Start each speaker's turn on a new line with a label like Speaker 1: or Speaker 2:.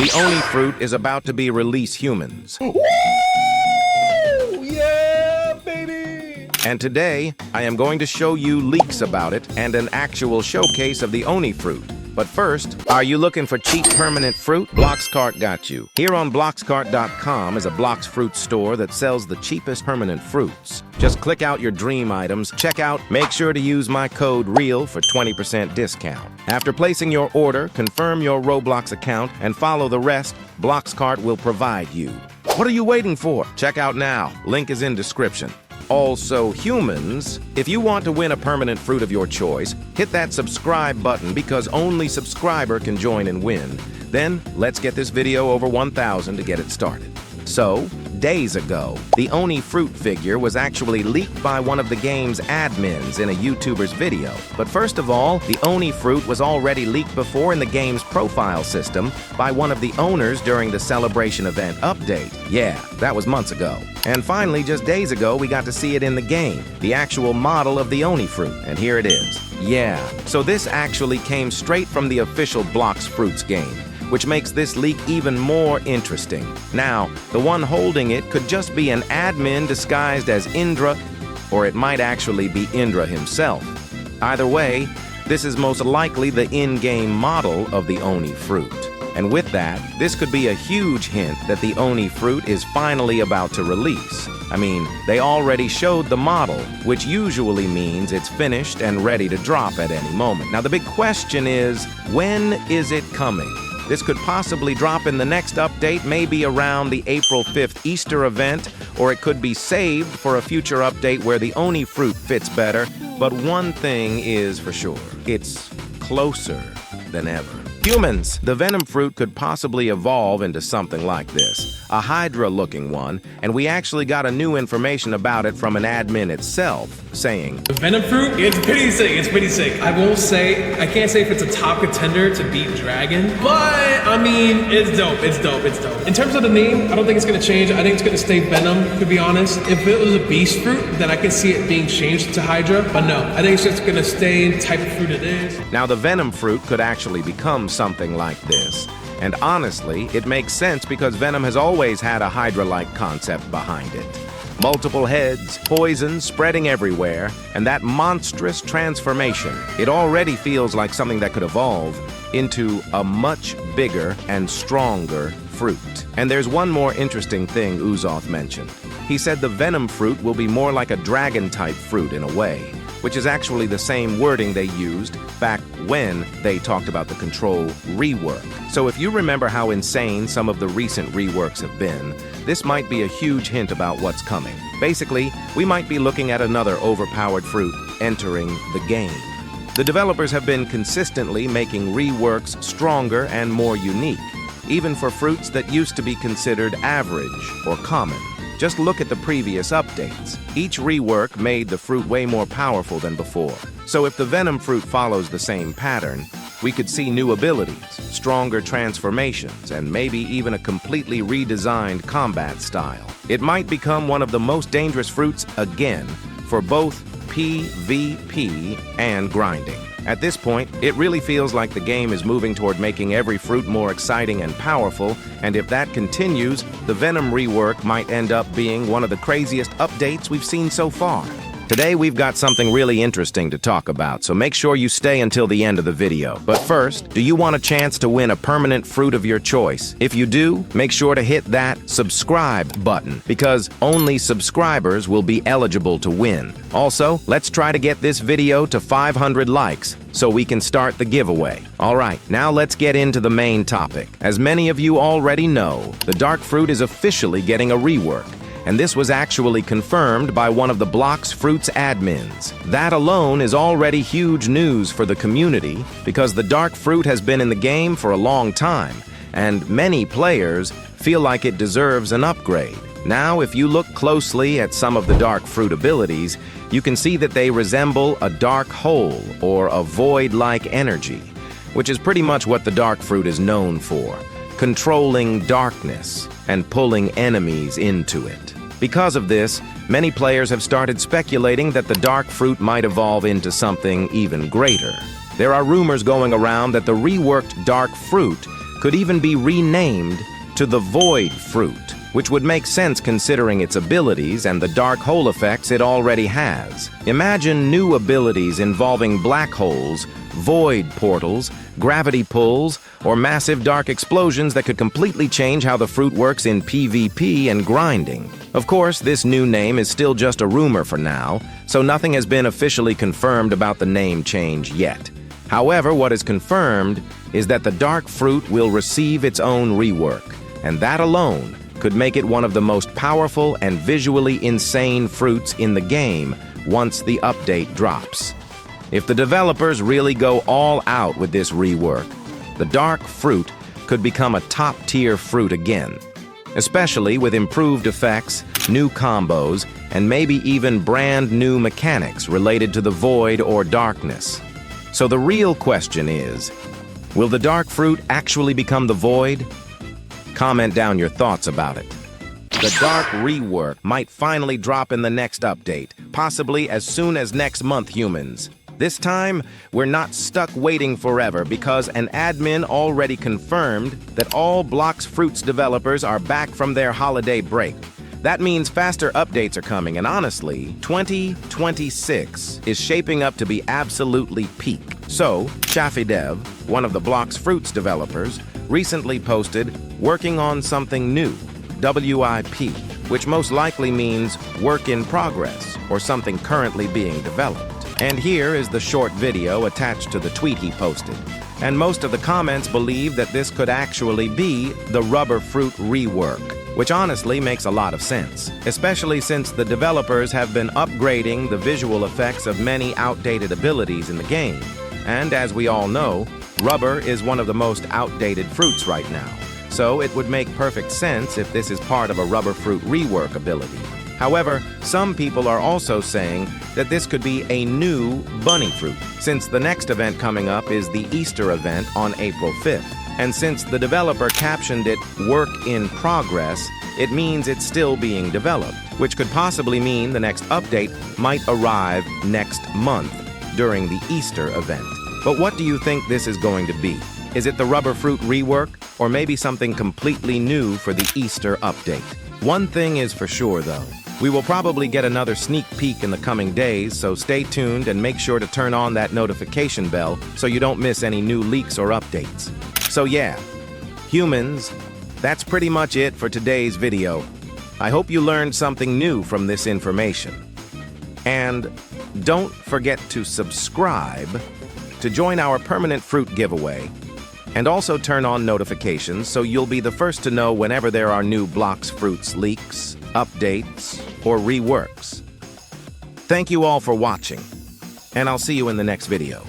Speaker 1: the Oni fruit is about to be released humans.
Speaker 2: Woo! Yeah, baby!
Speaker 1: And today, I am going to show you leaks about it and an actual showcase of the Oni fruit. But first, are you looking for cheap permanent fruit? Bloxcart got you. Here on Bloxcart.com is a Blox fruit store that sells the cheapest permanent fruits. Just click out your dream items, check out, make sure to use my code REAL for 20% discount. After placing your order, confirm your Roblox account and follow the rest. Bloxcart will provide you. What are you waiting for? Check out now. Link is in description. Also, humans, if you want to win a permanent fruit of your choice, hit that subscribe button because only subscriber can join and win. Then, let's get this video over 1,000 to get it started. So, days ago, the Oni fruit figure was actually leaked by one of the game's admins in a YouTuber's video. But first of all, the Oni fruit was already leaked before in the game's profile system by one of the owners during the celebration event update. Yeah, that was months ago. And finally, just days ago, we got to see it in the game, the actual model of the Oni fruit, and here it is. Yeah, so this actually came straight from the official Blox Fruits game, which makes this leak even more interesting. Now, the one holding it could just be an admin disguised as Indra, or it might actually be Indra himself. Either way, this is most likely the in-game model of the Oni fruit. And with that, this could be a huge hint that the Oni fruit is finally about to release. I mean, they already showed the model, which usually means it's finished and ready to drop at any moment. Now, the big question is, when is it coming? This could possibly drop in the next update, maybe around the April 5th Easter event, or it could be saved for a future update where the Oni fruit fits better. But one thing is for sure, it's closer than ever. Humans, the Venom fruit could possibly evolve into something like this, a Hydra-looking one, and we actually got a new information about it from an admin itself, saying,
Speaker 2: The Venom fruit, it's pretty sick, I won't say, I can't say if it's a top contender to beat Dragon, but, I mean, it's dope. In terms of the name, I don't think it's gonna change. I think it's gonna stay Venom, to be honest. If it was a beast fruit, then I can see it being changed to Hydra, but no, I think it's just gonna stay the type of fruit it is.
Speaker 1: Now, the Venom fruit could actually become something like this. And honestly, it makes sense because Venom has always had a Hydra-like concept behind it. Multiple heads, poison spreading everywhere, and that monstrous transformation. It already feels like something that could evolve into a much bigger and stronger fruit. And there's one more interesting thing Uzoth mentioned. He said the Venom fruit will be more like a dragon-type fruit in a way, which is actually the same wording they used back when they talked about the control rework. So if you remember how insane some of the recent reworks have been, this might be a huge hint about what's coming. Basically, we might be looking at another overpowered fruit entering the game. The developers have been consistently making reworks stronger and more unique, even for fruits that used to be considered average or common. Just look at the previous updates. Each rework made the fruit way more powerful than before. So if the Venom fruit follows the same pattern, we could see new abilities, stronger transformations, and maybe even a completely redesigned combat style. It might become one of the most dangerous fruits again for both PvP and grinding. At this point, it really feels like the game is moving toward making every fruit more exciting and powerful, and if that continues, the Venom rework might end up being one of the craziest updates we've seen so far. Today, we've got something really interesting to talk about, so make sure you stay until the end of the video. But first, do you want a chance to win a permanent fruit of your choice? If you do, make sure to hit that subscribe button, because only subscribers will be eligible to win. Also, let's try to get this video to 500 likes, so we can start the giveaway. Alright, now let's get into the main topic. As many of you already know, the dark fruit is officially getting a rework. And this was actually confirmed by one of the Blox Fruits admins. That alone is already huge news for the community because the dark fruit has been in the game for a long time, and many players feel like it deserves an upgrade. Now, if you look closely at some of the dark fruit abilities, you can see that they resemble a dark hole or a void-like energy, which is pretty much what the dark fruit is known for, controlling darkness and pulling enemies into it. Because of this, many players have started speculating that the dark fruit might evolve into something even greater. There are rumors going around that the reworked dark fruit could even be renamed to the Void Fruit, which would make sense considering its abilities and the dark hole effects it already has. Imagine new abilities involving black holes, void portals, gravity pulls, or massive dark explosions that could completely change how the fruit works in PvP and grinding. Of course, this new name is still just a rumor for now, so nothing has been officially confirmed about the name change yet. However, what is confirmed is that the dark fruit will receive its own rework, and that alone could make it one of the most powerful and visually insane fruits in the game once the update drops. If the developers really go all out with this rework, the dark fruit could become a top-tier fruit again, especially with improved effects, new combos, and maybe even brand new mechanics related to the void or darkness. So the real question is, will the dark fruit actually become the void? Comment down your thoughts about it. The dark rework might finally drop in the next update, possibly as soon as next month, humans. This time, we're not stuck waiting forever because an admin already confirmed that all Blox Fruits developers are back from their holiday break. That means faster updates are coming, and honestly, 2026 is shaping up to be absolutely peak. So, Dev, one of the Blox Fruits developers, recently posted working on something new, WIP, which most likely means work in progress or something currently being developed. And here is the short video attached to the tweet he posted. And most of the comments believe that this could actually be the Rubber Fruit rework, which honestly makes a lot of sense, especially since the developers have been upgrading the visual effects of many outdated abilities in the game. And as we all know, rubber is one of the most outdated fruits right now, so it would make perfect sense if this is part of a Rubber Fruit rework ability. However, some people are also saying that this could be a new bunny fruit, since the next event coming up is the Easter event on April 5th. And since the developer captioned it "Work in Progress," it means it's still being developed, which could possibly mean the next update might arrive next month during the Easter event. But what do you think this is going to be? Is it the Rubber Fruit rework, or maybe something completely new for the Easter update? One thing is for sure, though. We will probably get another sneak peek in the coming days, so stay tuned and make sure to turn on that notification bell so you don't miss any new leaks or updates. So yeah, humans, that's pretty much it for today's video. I hope you learned something new from this information. And don't forget to subscribe to join our permanent fruit giveaway, and also turn on notifications so you'll be the first to know whenever there are new Blox Fruits leaks, updates, or reworks. Thank you all for watching, and I'll see you in the next video.